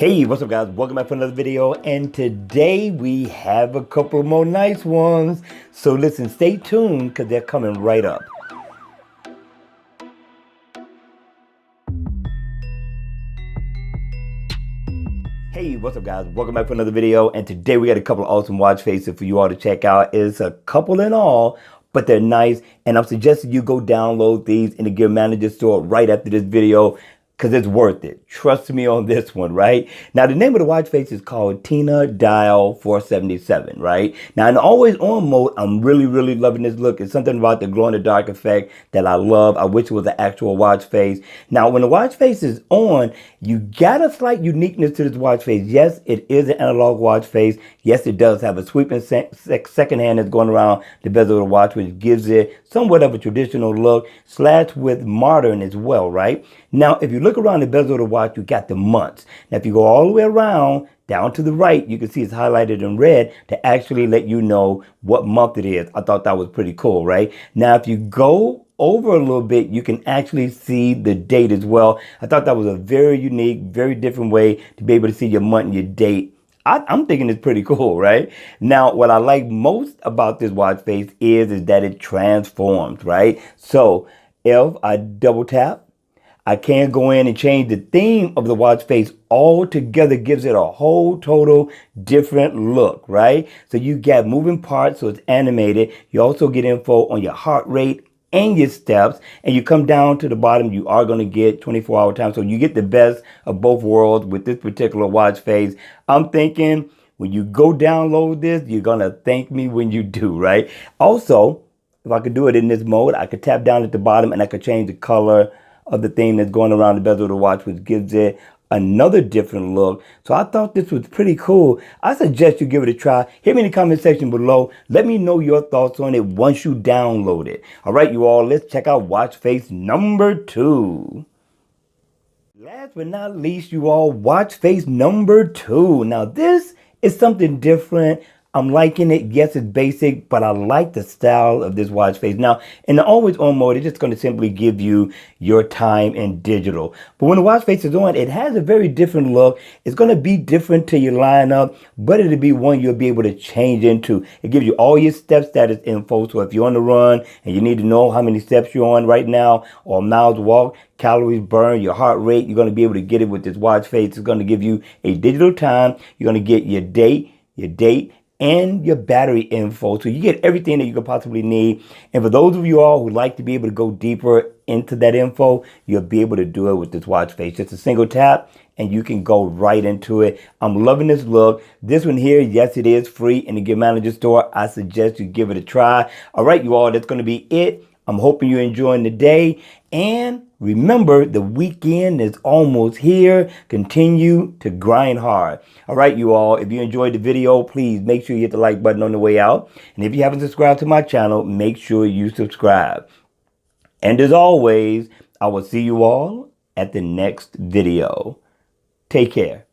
Hey, what's up guys? Welcome back for another video, and today we have a couple more nice ones. So listen, stay tuned because they're coming right up. Hey, what's up guys? Welcome back for another video, and today we got a couple of awesome watch faces for you all to check out. It's a couple in all, but they're nice, and I'm suggesting you go download these in the Gear Manager store right after this video, because it's worth it. Trust me on this one, right? Now, the name of the watch face is called Tina Dial 477, right? Now, in the always on mode, I'm really loving this look. It's something about the glow in the dark effect that I love. I wish it was an actual watch face. Now, when the watch face is on, you got a slight uniqueness to this watch face. Yes, it is an analog watch face. Yes, it does have a sweeping second hand that's going around the bezel of the watch, which gives it somewhat of a traditional look, slash with modern as well, right? Now, if you look around the bezel of the watch, you got the months. Now, if you go all the way around, down to the right, you can see it's highlighted in red to actually let you know what month it is. I thought that was pretty cool, right? Now, if you go over a little bit, you can actually see the date as well. I thought that was a very unique, very different way to be able to see your month and your date. I'm thinking it's pretty cool, right? Now, what I like most about this watch face is that it transforms, right? So if I double tap, I can go in and change the theme of the watch face altogether. Gives it a whole total different look, right? So you got moving parts, so it's animated. You also get info on your heart rate and your steps, and you come down to the bottom, you are going to get 24-hour time. So you get the best of both worlds with this particular watch face. I'm thinking when you go download this, you're going to thank me when you do, right? Also, if I could do it in this mode, I could tap down at the bottom and I could change the color of the theme that's going around the bezel of the watch, which gives it another different look. So I thought this was pretty cool. I suggest you give it a try. Hit me in the comment section below. Let me know your thoughts on it once you download it. All right, you all, let's check out watch face number 2. Last but not least, you all, watch face number 2. Now, this is something different. I'm liking it. Yes, it's basic, but I like the style of this watch face. Now, in the always on mode, it's just going to simply give you your time in digital. But when the watch face is on, it has a very different look. It's going to be different to your lineup, but it'll be one you'll be able to change into. It gives you all your step status info. So if you're on the run and you need to know how many steps you're on right now, or miles walked, calories burned, your heart rate, you're going to be able to get it with this watch face. It's going to give you a digital time. You're going to get your date, and your battery info. So you get everything that you could possibly need. And for those of you all who like to be able to go deeper into that info, you'll be able to do it with this watch face. Just a single tap and you can go right into it. I'm loving this look. This one here, yes, it is free in the Gear Manager store. I suggest you give it a try. All right, you all, that's going to be it. I'm hoping you're enjoying the day. And remember, the weekend is almost here. Continue to grind hard. All right, you all, if you enjoyed the video, please make sure you hit the like button on the way out. And if you haven't subscribed to my channel, make sure you subscribe. And as always, I will see you all at the next video. Take care.